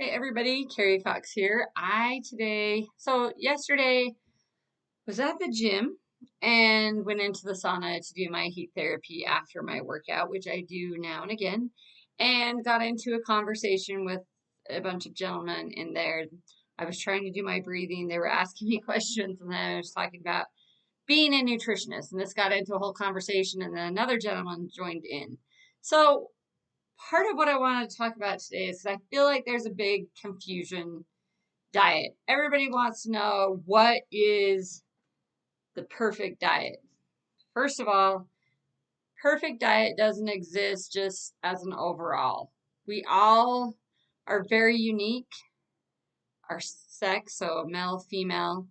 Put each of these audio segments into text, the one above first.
Hey everybody, Carrie Cox here. Yesterday was at the gym and went into the sauna to do my heat therapy after my workout, which I do now and again, and got into a conversation with a bunch of gentlemen in there. I was trying to do my breathing. They were asking me questions, and then I was talking about being a nutritionist, and this got into a whole conversation, and then another gentleman joined in. So part of what I wanted to talk about today is 'cause I feel like there's a big confusion diet. Everybody wants to know what is the perfect diet. First of all, perfect diet doesn't exist just as an overall. We all are very unique. Our sex, so male, female,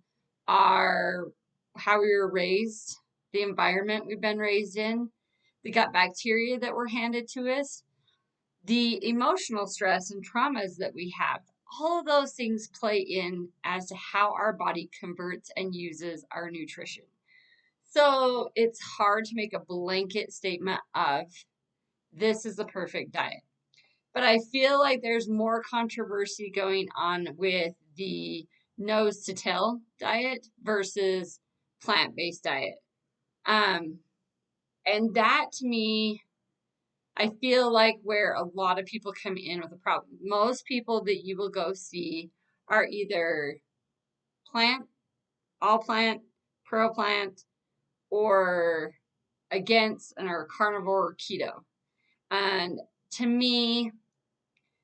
our how we were raised, the environment we've been raised in, the gut bacteria that were handed to us, the emotional stress and traumas that we have, all of those things play in as to how our body converts and uses our nutrition. So it's hard to make a blanket statement of this is the perfect diet. But I feel like there's more controversy going on with the nose to tail diet versus plant-based diet. Um, and that to me, I feel like where a lot of people come in with a problem. Most people that you will go see are either plant, all plant, pro plant, or against and are carnivore or keto. And to me,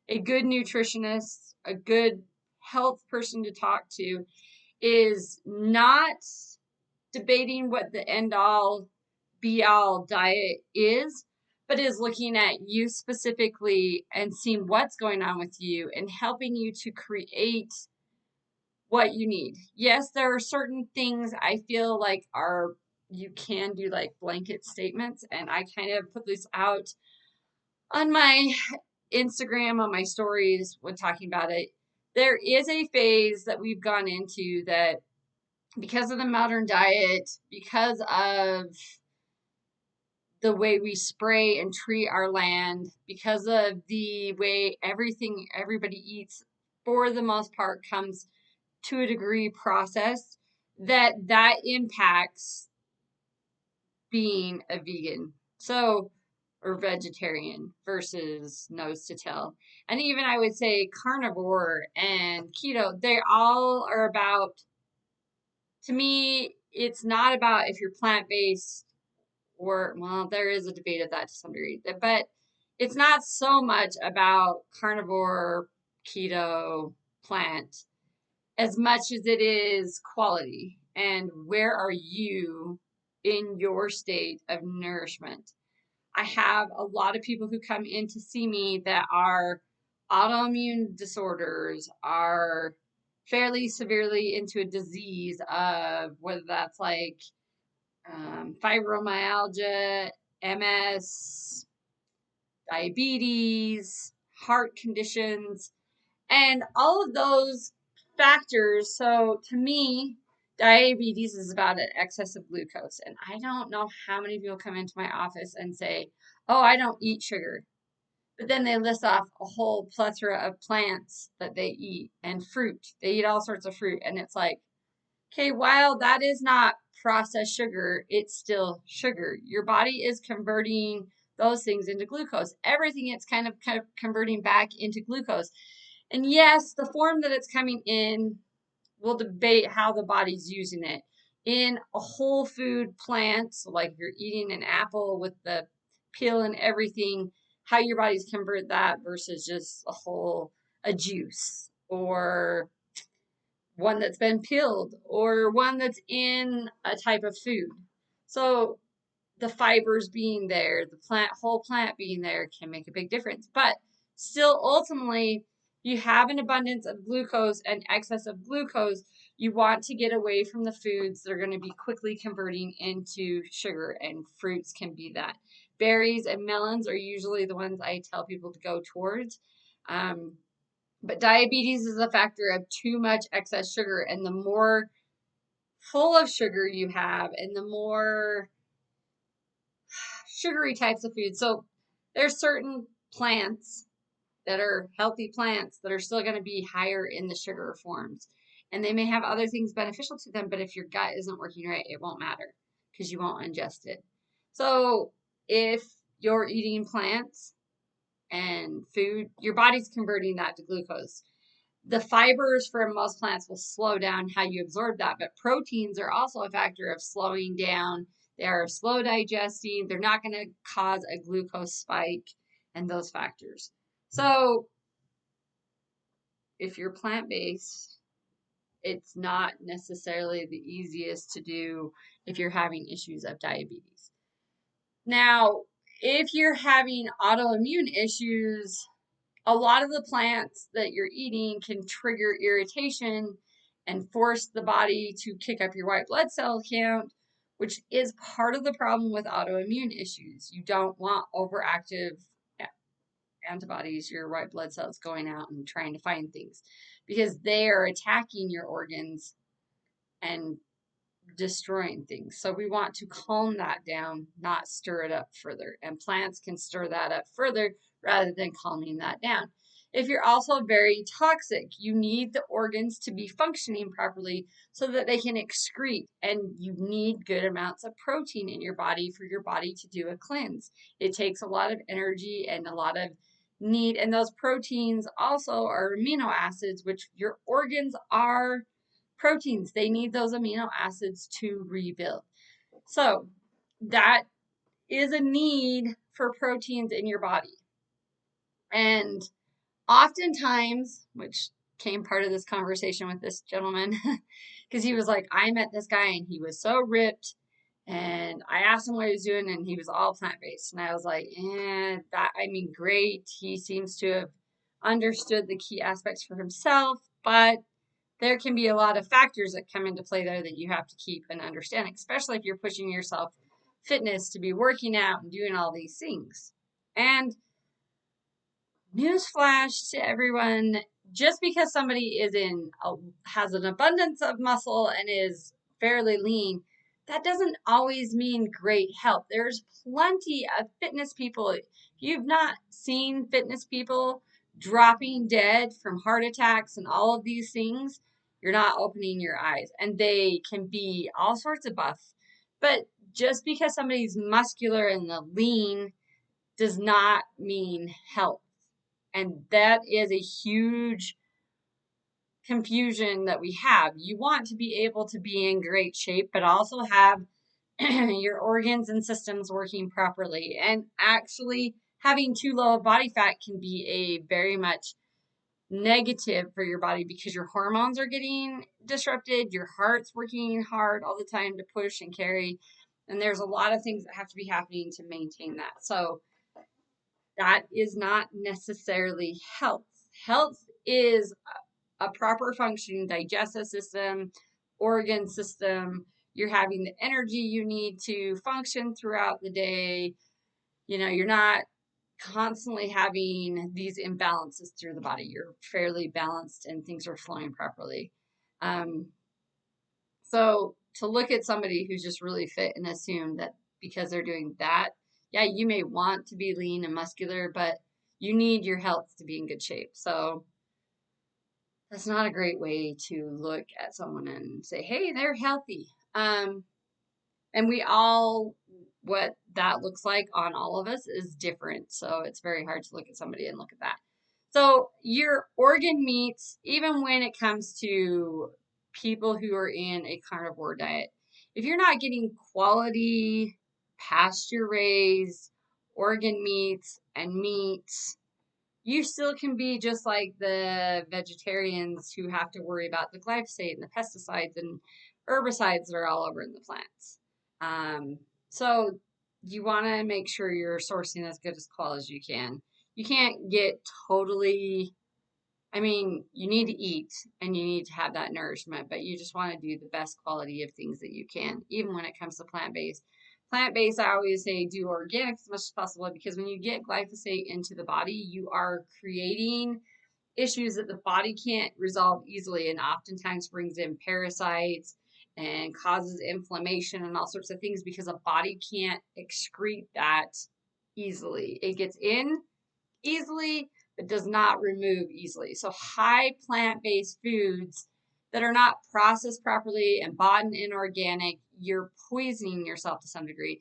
a good nutritionist, a good health person to talk to is not debating what the end all be all diet is, but is looking at you specifically and seeing what's going on with you and helping you to create what you need. Yes, there are certain things I feel like are you can do like blanket statements, and I kind of put this out on my Instagram, on my stories when talking about it. There is a phase that we've gone into that because of the modern diet, because of the way we spray and treat our land, because of the way everybody eats, for the most part, comes to a degree processed, that impacts being a vegan. So, or vegetarian versus nose to tail. And even I would say carnivore and keto, they all are about, to me, it's not about if you're plant-based or, well, there is a debate of that to some degree, but it's not so much about carnivore, keto, plant, as much as it is quality and where are you in your state of nourishment. I have a lot of people who come in to see me that are autoimmune disorders, are fairly severely into a disease of whether that's like fibromyalgia, MS, diabetes, heart conditions, and all of those factors. So to me, diabetes is about an excess of glucose. And I don't know how many people come into my office and say, oh, I don't eat sugar. But then they list off a whole plethora of plants that they eat and fruit. They eat all sorts of fruit. And it's like, okay, while that is not processed sugar, it's still sugar. Your body is converting those things into glucose. Everything it's kind of converting back into glucose. And yes, the form that it's coming in, we'll debate how the body's using it. In a whole food plant, so like if you're eating an apple with the peel and everything, how your body's convert that versus just a juice or one that's been peeled or one that's in a type of food. So the fibers being there, the whole plant being there can make a big difference. But still, ultimately, you have an abundance of glucose and excess of glucose. You want to get away from the foods that are going to be quickly converting into sugar, and fruits can be that. Berries and melons are usually the ones I tell people to go towards. But diabetes is a factor of too much excess sugar, and the more full of sugar you have, and the more sugary types of food. So there's certain plants that are healthy plants that are still going to be higher in the sugar forms. And they may have other things beneficial to them, but if your gut isn't working right, it won't matter because you won't ingest it. So if you're eating plants and food, your body's converting that to glucose. The fibers from most plants will slow down how you absorb that, but proteins are also a factor of slowing down. They are slow digesting. They're not going to cause a glucose spike and those factors. So if you're plant-based, it's not necessarily the easiest to do if you're having issues of diabetes. Now, if you're having autoimmune issues, a lot of the plants that you're eating can trigger irritation and force the body to kick up your white blood cell count, which is part of the problem with autoimmune issues. You don't want overactive antibodies, your white blood cells going out and trying to find things because they are attacking your organs and destroying things. So we want to calm that down, not stir it up further. And plants can stir that up further rather than calming that down. If you're also very toxic, you need the organs to be functioning properly so that they can excrete, and you need good amounts of protein in your body for your body to do a cleanse. It takes a lot of energy and a lot of need, and those proteins also are amino acids, which your organs are proteins. They need those amino acids to rebuild. So that is a need for proteins in your body. And oftentimes, which came part of this conversation with this gentleman, because he was like, I met this guy and he was so ripped. And I asked him what he was doing, and he was all plant-based. And I was like, great. He seems to have understood the key aspects for himself, but there can be a lot of factors that come into play there that you have to keep and understand, especially if you're pushing yourself fitness to be working out and doing all these things. And newsflash to everyone, just because somebody has an abundance of muscle and is fairly lean, that doesn't always mean great health. There's plenty of fitness people. If you've not seen fitness people dropping dead from heart attacks and all of these things, you're not opening your eyes. And they can be all sorts of buff. But just because somebody's muscular and lean does not mean health. And that is a huge confusion that we have. You want to be able to be in great shape, but also have your organs and systems working properly. And actually, having too low of body fat can be a very much negative for your body because your hormones are getting disrupted, your heart's working hard all the time to push and carry. And there's a lot of things that have to be happening to maintain that. So that is not necessarily health. Health is a proper functioning digestive system, organ system. You're having the energy you need to function throughout the day. You're not constantly having these imbalances through the body. You're fairly balanced and things are flowing properly. So to look at somebody who's just really fit and assume that because they're doing that, yeah, you may want to be lean and muscular, but you need your health to be in good shape. So that's not a great way to look at someone and say, hey, they're healthy. And what that looks like on all of us is different. So it's very hard to look at somebody and look at that. So your organ meats, even when it comes to people who are in a carnivore diet, if you're not getting quality pasture raised organ meats and meats, you still can be just like the vegetarians who have to worry about the glyphosate and the pesticides and herbicides that are all over in the plants. So you want to make sure you're sourcing as good as quality as you can. You can't get totally, you need to eat and you need to have that nourishment, but you just want to do the best quality of things that you can, even when it comes to plant-based. Plant-based, I always say do organic as much as possible because when you get glyphosate into the body, you are creating issues that the body can't resolve easily and oftentimes brings in parasites and causes inflammation and all sorts of things because a body can't excrete that easily. It gets in easily, but does not remove easily. So high plant-based foods that are not processed properly and bought in inorganic, you're poisoning yourself to some degree.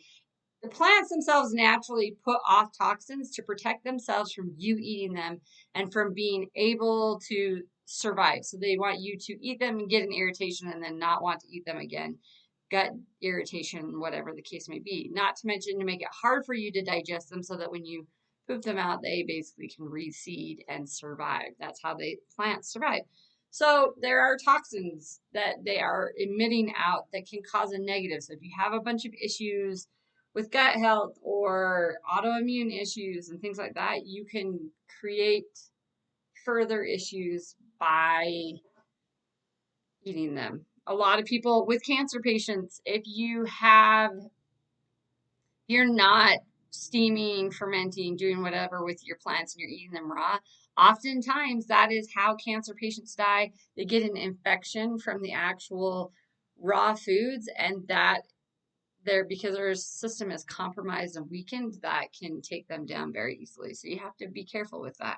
The plants themselves naturally put off toxins to protect themselves from you eating them and from being able to survive. So they want you to eat them and get an irritation and then not want to eat them again. Gut irritation, whatever the case may be. Not to mention to make it hard for you to digest them so that when you poop them out, they basically can reseed and survive. That's how plants survive. So there are toxins that they are emitting out that can cause a negative. So if you have a bunch of issues with gut health or autoimmune issues and things like that, you can create further issues by eating them. A lot of people with cancer patients, if you're not steaming, fermenting, doing whatever with your plants and you're eating them raw, oftentimes that is how cancer patients die. They get an infection from the actual raw foods, and that because their system is compromised and weakened, that can take them down very easily. So you have to be careful with that.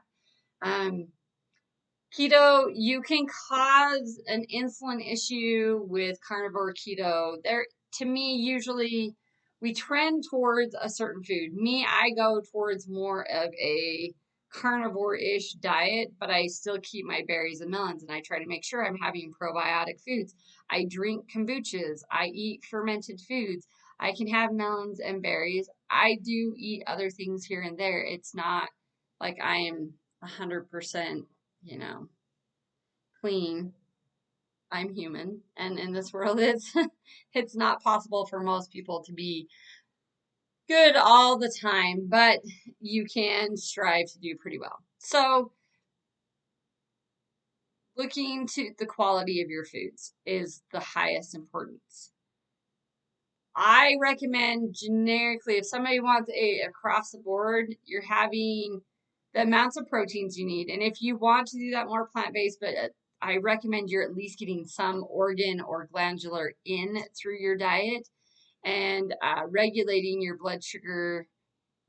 Keto, you can cause an insulin issue with carnivore keto. To me, usually we trend towards a certain food. I go towards more of a carnivore-ish diet, but I still keep my berries and melons, and I try to make sure I'm having probiotic foods. I drink kombuchas. I eat fermented foods. I can have melons and berries. I do eat other things here and there. It's not like I am 100%, clean. I'm human, and in this world, it's not possible for most people to be good all the time, but you can strive to do pretty well. So looking to the quality of your foods is the highest importance. I recommend generically, if somebody wants across the board, you're having the amounts of proteins you need. And if you want to do that more plant-based, but I recommend you're at least getting some organ or glandular in through your diet, and regulating your blood sugar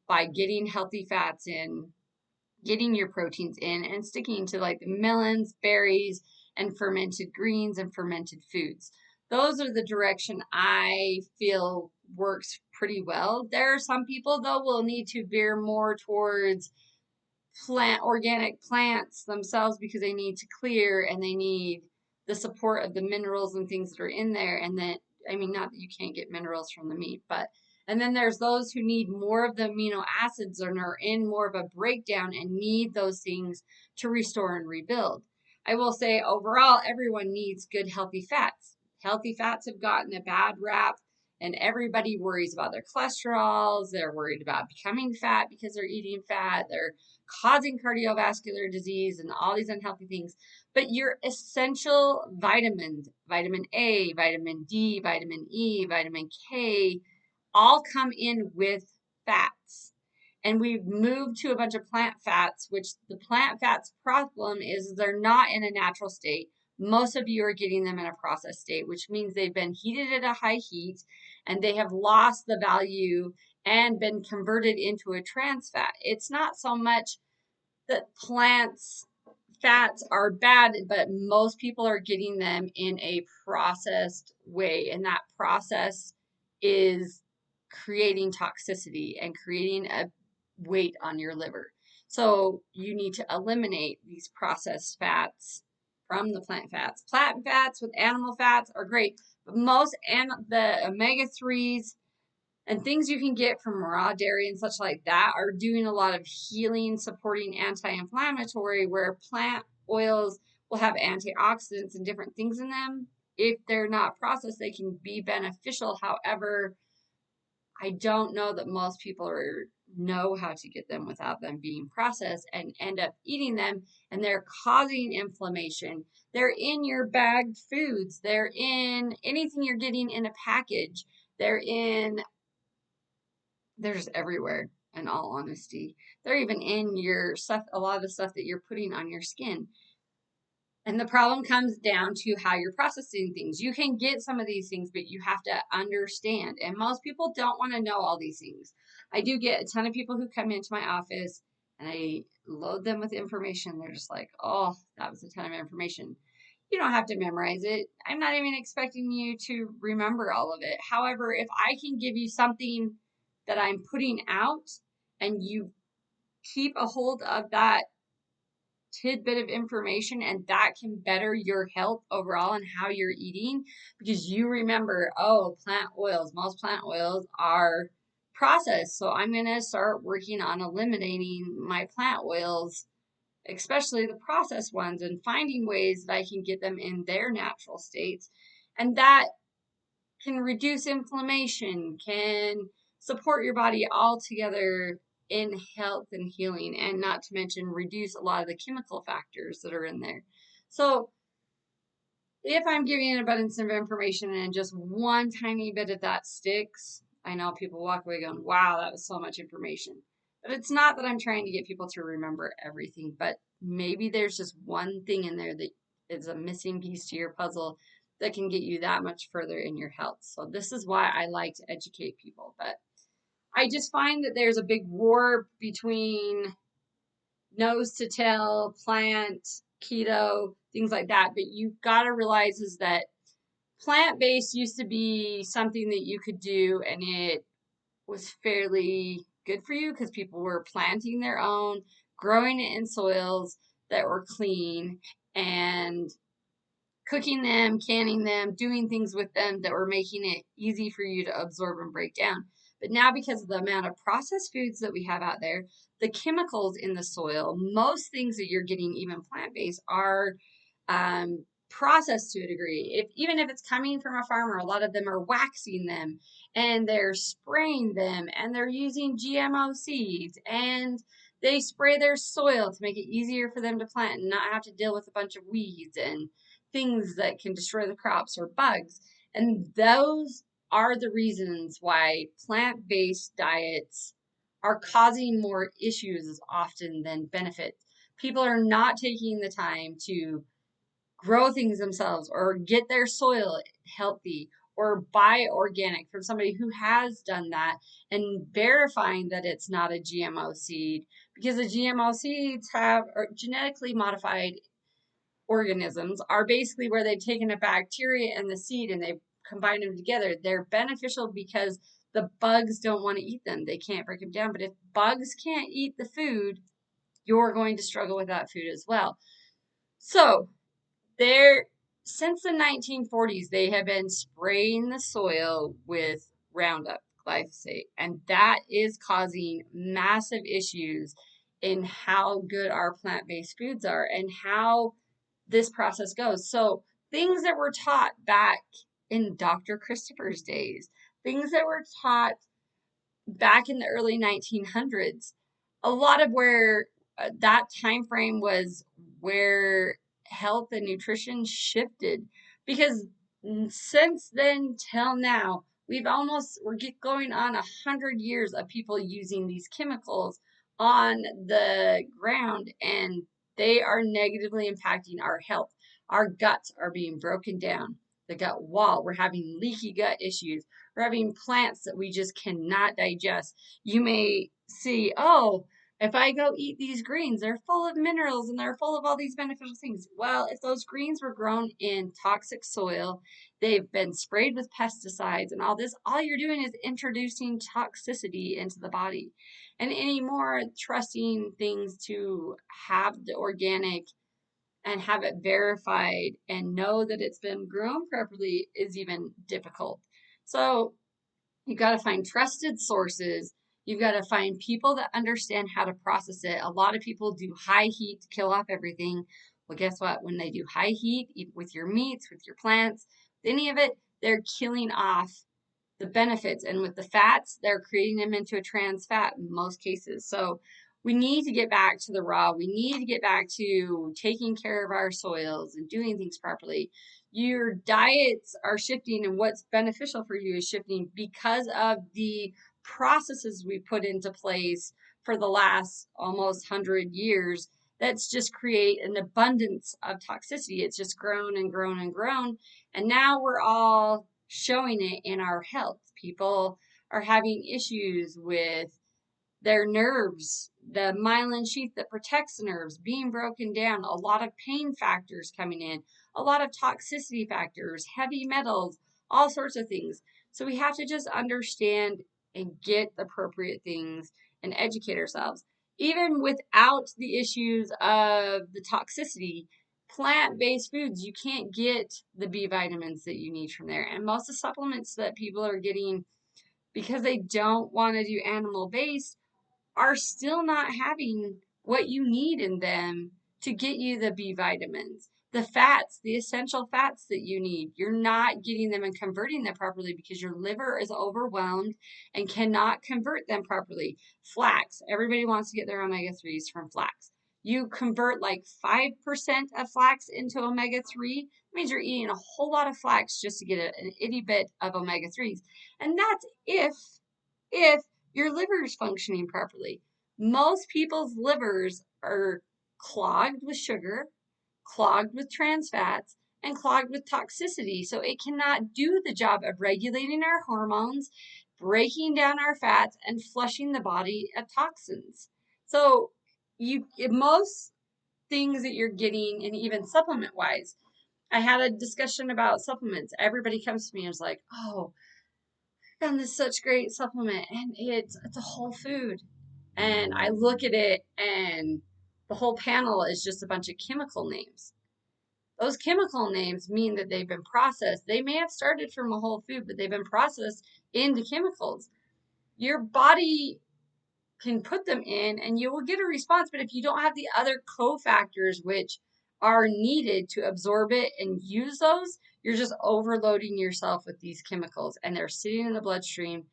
by getting healthy fats in, getting your proteins in, and sticking to like the melons, berries, and fermented greens and fermented foods. Those are the direction I feel works pretty well. There are some people, though, will need to veer more towards organic plants themselves because they need to clear and they need the support of the minerals and things that are in there. And then, not that you can't get minerals from the meat, and then there's those who need more of the amino acids and are in more of a breakdown and need those things to restore and rebuild. I will say overall, everyone needs good, healthy fats. Healthy fats have gotten a bad rap, and everybody worries about their cholesterols. They're worried about becoming fat because they're eating fat. They're causing cardiovascular disease and all these unhealthy things. But your essential vitamins, vitamin A, vitamin D, vitamin E, vitamin K, all come in with fats. And we've moved to a bunch of plant fats, which the plant fats problem is they're not in a natural state. Most of you are getting them in a processed state, which means they've been heated at a high heat and they have lost the value and been converted into a trans fat. It's not so much that plants fats are bad, but most people are getting them in a processed way, and that process is creating toxicity and creating a weight on your liver. So you need to eliminate these processed fats from the plant fats. Plant fats with animal fats are great, but the omega-3s and things you can get from raw dairy and such like that are doing a lot of healing, supporting anti-inflammatory, where plant oils will have antioxidants and different things in them. If they're not processed, they can be beneficial. However, I don't know that most people know how to get them without them being processed and end up eating them, and they're causing inflammation. They're in your bagged foods. They're in anything you're getting in a package. They're just everywhere, in all honesty. They're even in your stuff, a lot of the stuff that you're putting on your skin. And the problem comes down to how you're processing things. You can get some of these things, but you have to understand. And most people don't want to know all these things. I do get a ton of people who come into my office and I load them with information. They're just like, oh, that was a ton of information. You don't have to memorize it. I'm not even expecting you to remember all of it. However, if I can give you something that I'm putting out and you keep a hold of that tidbit of information, and that can better your health overall and how you're eating, because you remember, oh, most plant oils are processed. So I'm going to start working on eliminating my plant oils, especially the processed ones, and finding ways that I can get them in their natural states. And that can reduce inflammation, can support your body all together in health and healing, and not to mention reduce a lot of the chemical factors that are in there. So if I'm giving an abundance of information and just one tiny bit of that sticks, I know people walk away going, wow, that was so much information. But it's not that I'm trying to get people to remember everything, but maybe there's just one thing in there that is a missing piece to your puzzle that can get you that much further in your health. So this is why I like to educate people. But I just find that there's a big war between nose to tail, plant, keto, things like that. But you've got to realize is that plant-based used to be something that you could do and it was fairly good for you because people were planting their own, growing it in soils that were clean, and cooking them, canning them, doing things with them that were making it easy for you to absorb and break down. But now, because of the amount of processed foods that we have out there, the chemicals in the soil, most things that you're getting, even plant-based, are processed to a degree. Even if it's coming from a farmer, a lot of them are waxing them and they're spraying them and they're using GMO seeds and they spray their soil to make it easier for them to plant and not have to deal with a bunch of weeds and things that can destroy the crops or bugs. And those are the reasons why plant-based diets are causing more issues often than benefits. People are not taking the time to grow things themselves or get their soil healthy or buy organic from somebody who has done that and verifying that it's not a GMO seed, because the GMO seeds have genetically modified organisms, are basically where they've taken a bacteria and the seed and they've combined them together. They're beneficial because the bugs don't want to eat them. They can't break them down. But if bugs can't eat the food, you're going to struggle with that food as well. So there, since the 1940s, they have been spraying the soil with Roundup, glyphosate, and that is causing massive issues in how good our plant-based foods are and how this process goes. So things that were taught back in Dr. Christopher's days, things that were taught back in the early 1900s, a lot of where that time frame was where health and nutrition shifted, because since then till now going on 100 years of people using these chemicals on the ground, and they are negatively impacting our health. Our guts are being broken down, the gut wall, we're having leaky gut issues, we're having plants that we just cannot digest. You may see, oh, if I go eat these greens, they're full of minerals and they're full of all these beneficial things. Well, if those greens were grown in toxic soil, they've been sprayed with pesticides and all this, all you're doing is introducing toxicity into the body. And anymore, trusting things to have the organic and have it verified and know that it's been grown properly is even difficult. So you've got to find trusted sources. You've got to find people that understand how to process it. A lot of people do high heat to kill off everything. Well, guess what? When they do high heat with your meats, with your plants, any of it, they're killing off the benefits. And with the fats, they're creating them into a trans fat in most cases. So we need to get back to the raw. We need to get back to taking care of our soils and doing things properly. Your diets are shifting, and what's beneficial for you is shifting because of the processes we put into place for the last almost 100 years. That's just create an abundance of toxicity. It's just grown and grown and grown. And now we're all showing it in our health. People are having issues with their nerves, the myelin sheath that protects the nerves being broken down, a lot of pain factors coming in, a lot of toxicity factors, heavy metals, all sorts of things. So we have to just understand and get the appropriate things and educate ourselves. Even without the issues of the toxicity, plant-based foods, you can't get the B vitamins that you need from there. And most of the supplements that people are getting because they don't want to do animal-based are still not having what you need in them to get you the B vitamins. The fats, the essential fats that you need, you're not getting them and converting them properly because your liver is overwhelmed and cannot convert them properly. Flax, everybody wants to get their omega 3s from flax. You convert like 5% of flax into omega 3. That means you're eating a whole lot of flax just to get an itty bit of omega 3s. And that's if your liver is functioning properly. Most people's livers are clogged with sugar, clogged with trans fats, and clogged with toxicity. So it cannot do the job of regulating our hormones, breaking down our fats, and flushing the body of toxins. So most things that you're getting, and even supplement wise, I had a discussion about supplements. Everybody comes to me and is like, "Oh, found this such great supplement, and it's a whole food." And I look at it, and the whole panel is just a bunch of chemical names. Those chemical names mean that they've been processed. They may have started from a whole food, but they've been processed into chemicals. Your body can put them in and you will get a response, but if you don't have the other cofactors which are needed to absorb it and use those, you're just overloading yourself with these chemicals, and they're sitting in the bloodstream,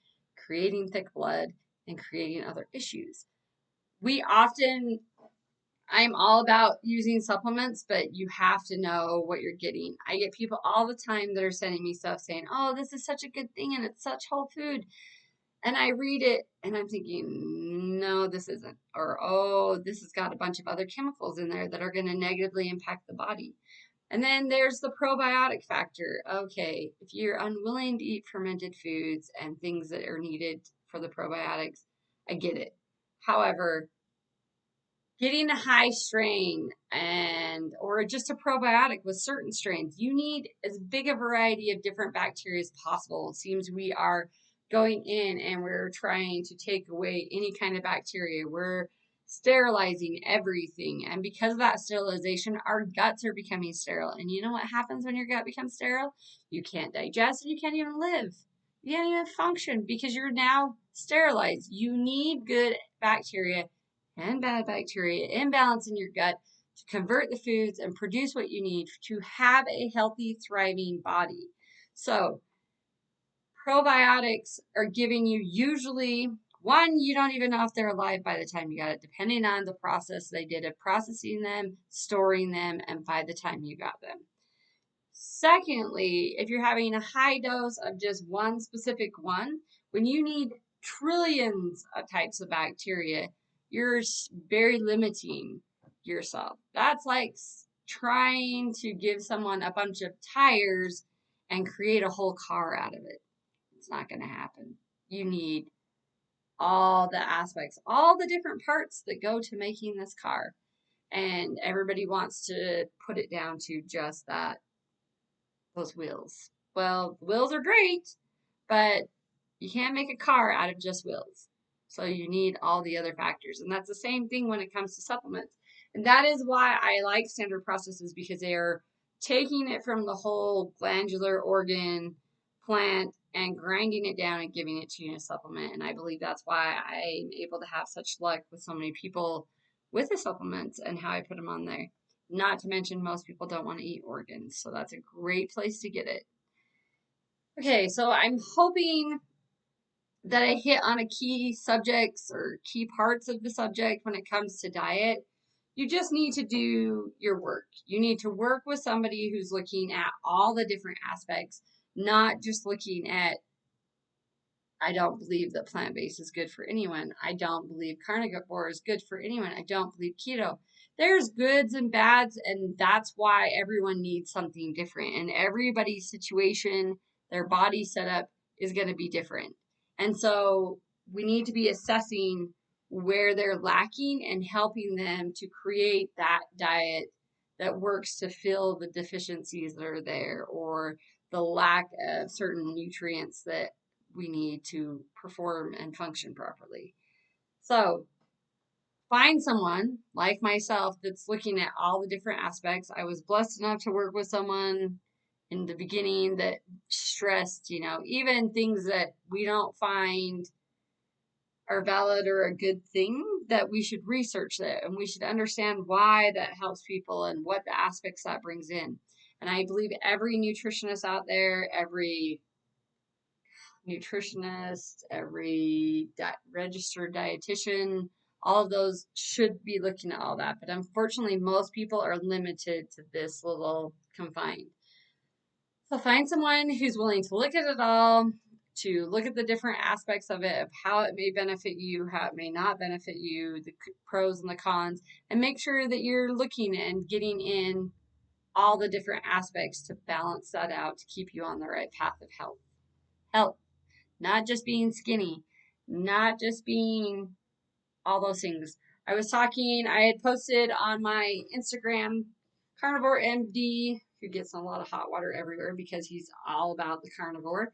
creating thick blood and creating other issues. I'm all about using supplements, but you have to know what you're getting. I get people all the time that are sending me stuff saying, "Oh, this is such a good thing and it's such whole food." And I read it and I'm thinking, "No, this isn't." Or, "Oh, this has got a bunch of other chemicals in there that are going to negatively impact the body." And then there's the probiotic factor. Okay, if you're unwilling to eat fermented foods and things that are needed for the probiotics, I get it. However, getting a high strain or just a probiotic with certain strains, you need as big a variety of different bacteria as possible. It seems we are going in and we're trying to take away any kind of bacteria. We're sterilizing everything. And because of that sterilization, our guts are becoming sterile. And you know what happens when your gut becomes sterile? You can't digest and you can't even live. You can't even function because you're now sterilized. You need good bacteria and bad bacteria imbalance in your gut to convert the foods and produce what you need to have a healthy, thriving body. So, probiotics are giving you usually one, you don't even know if they're alive by the time you got it, depending on the process they did of processing them, storing them, and by the time you got them. Secondly, if you're having a high dose of just one specific one, when you need trillions of types of bacteria, you're very limiting yourself. That's like trying to give someone a bunch of tires and create a whole car out of it. It's not going to happen. You need all the aspects, all the different parts that go to making this car. And everybody wants to put it down to just those wheels. Well, the wheels are great, but you can't make a car out of just wheels. So you need all the other factors. And that's the same thing when it comes to supplements. And that is why I like standard processes, because they are taking it from the whole glandular organ plant and grinding it down and giving it to you in a supplement. And I believe that's why I'm able to have such luck with so many people with the supplements and how I put them on there. Not to mention, most people don't want to eat organs, so that's a great place to get it. Okay, so I'm hoping that I hit on a key subjects or key parts of the subject when it comes to diet. You just need to do your work. You need to work with somebody who's looking at all the different aspects, not just looking at, I don't believe that plant-based is good for anyone. I don't believe carnivore is good for anyone. I don't believe keto. There's goods and bads, and that's why everyone needs something different. And everybody's situation, their body setup is going to be different. And so we need to be assessing where they're lacking and helping them to create that diet that works to fill the deficiencies that are there, or the lack of certain nutrients that we need to perform and function properly. So find someone like myself that's looking at all the different aspects. I was blessed enough to work with someone in the beginning that stressed, even things that we don't find are valid or a good thing, that we should research that and we should understand why that helps people and what the aspects that brings in. And I believe every nutritionist out there, every nutritionist, every registered dietitian, all of those should be looking at all that. But unfortunately, most people are limited to this little confined. So find someone who's willing to look at it all, to look at the different aspects of it, of how it may benefit you, how it may not benefit you, the pros and the cons, and make sure that you're looking and getting in all the different aspects to balance that out to keep you on the right path of health. Health, not just being skinny, not just being all those things. I had posted on my Instagram, Carnivore MD, who gets a lot of hot water everywhere because he's all about the carnivore.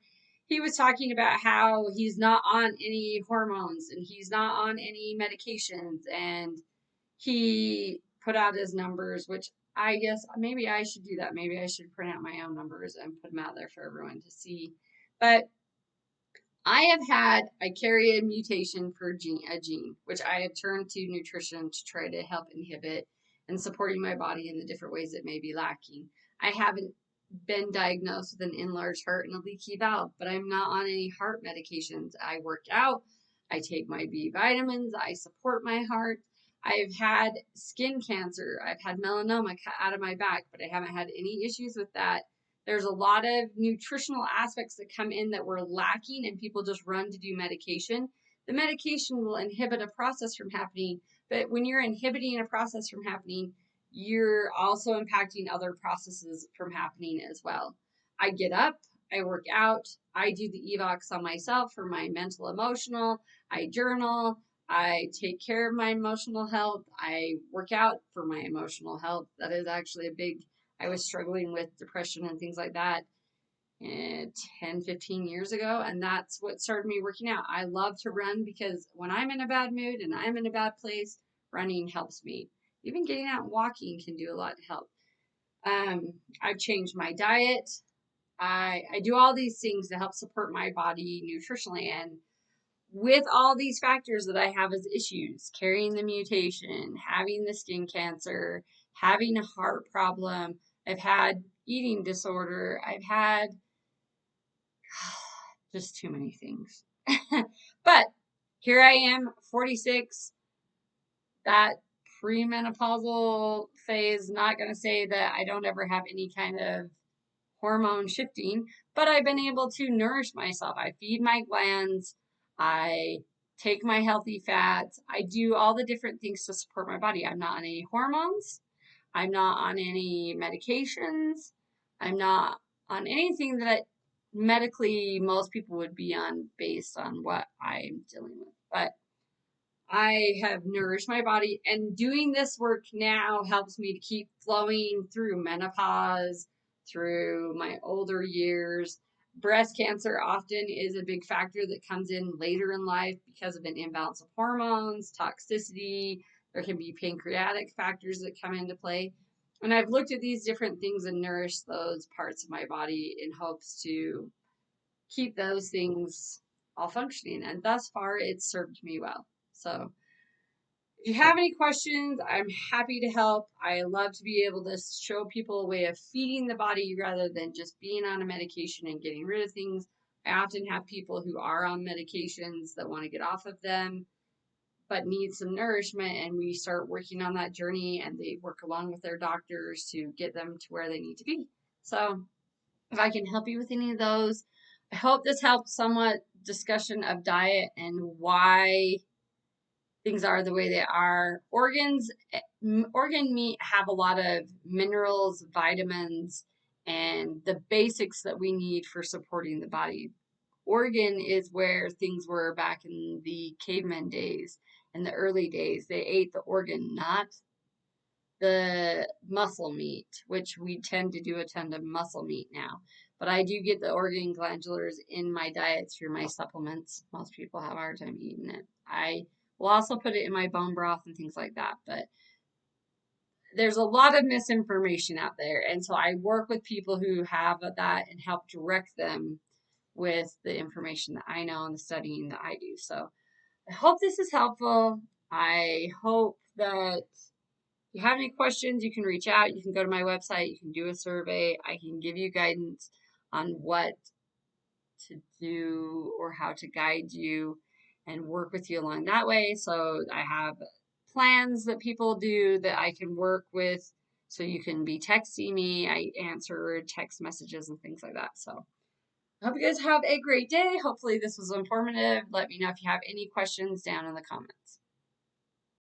He was talking about how he's not on any hormones and he's not on any medications, and he put out his numbers, which I guess maybe I should do that. Maybe I should print out my own numbers and put them out there for everyone to see. But I carry a mutation for a gene, which I have turned to nutrition to try to help inhibit and supporting my body in the different ways it may be lacking. I haven't been diagnosed with an enlarged heart and a leaky valve, but I'm not on any heart medications. I work out, I take my B vitamins, I support my heart. I've had skin cancer, I've had melanoma cut out of my back, but I haven't had any issues with that. There's a lot of nutritional aspects that come in that we're lacking, and people just run to do medication. The medication will inhibit a process from happening, but when you're inhibiting a process from happening, you're also impacting other processes from happening as well. I get up, I work out, I do the evox on myself for my mental, emotional, I journal, I take care of my emotional health, I work out for my emotional health. That is actually I was struggling with depression and things like that 10, 15 years ago, and that's what started me working out. I love to run because when I'm in a bad mood and I'm in a bad place, running helps me. Even getting out and walking can do a lot to help. I've changed my diet. I do all these things to help support my body nutritionally, and with all these factors that I have as issues, carrying the mutation, having the skin cancer, having a heart problem, I've had eating disorder, I've had just too many things. But here I am, 46, that premenopausal phase. Not going to say that I don't ever have any kind of hormone shifting, but I've been able to nourish myself. I feed my glands, I take my healthy fats, I do all the different things to support my body. I'm not on any hormones, I'm not on any medications, I'm not on anything that medically most people would be on based on what I'm dealing with. But I have nourished my body, and doing this work now helps me to keep flowing through menopause, through my older years. Breast cancer often is a big factor that comes in later in life because of an imbalance of hormones, toxicity. There can be pancreatic factors that come into play. And I've looked at these different things and nourished those parts of my body in hopes to keep those things all functioning. And thus far, it's served me well. So if you have any questions, I'm happy to help. I love to be able to show people a way of feeding the body rather than just being on a medication and getting rid of things. I often have people who are on medications that want to get off of them but need some nourishment, and we start working on that journey, and they work along with their doctors to get them to where they need to be. So if I can help you with any of those, I hope this helped somewhat discussion of diet and why things are the way they are. Organ meat have a lot of minerals, vitamins, and the basics that we need for supporting the body. Organ is where things were back in the caveman days. in the early days, they ate the organ, not the muscle meat, which we tend to do a ton of muscle meat now. But I do get the organ glandulars in my diet through my supplements. Most people have a hard time eating it. I will also put it in my bone broth and things like that. But there's a lot of misinformation out there. And so I work with people who have that and help direct them with the information that I know and the studying that I do. So I hope this is helpful. I hope that if you have any questions, you can reach out. You can go to my website. You can do a survey. I can give you guidance on what to do or how to guide you and work with you along that way. So I have plans that people do that I can work with. So you can be texting me. I answer text messages and things like that. So I hope you guys have a great day. Hopefully this was informative. Let me know if you have any questions down in the comments.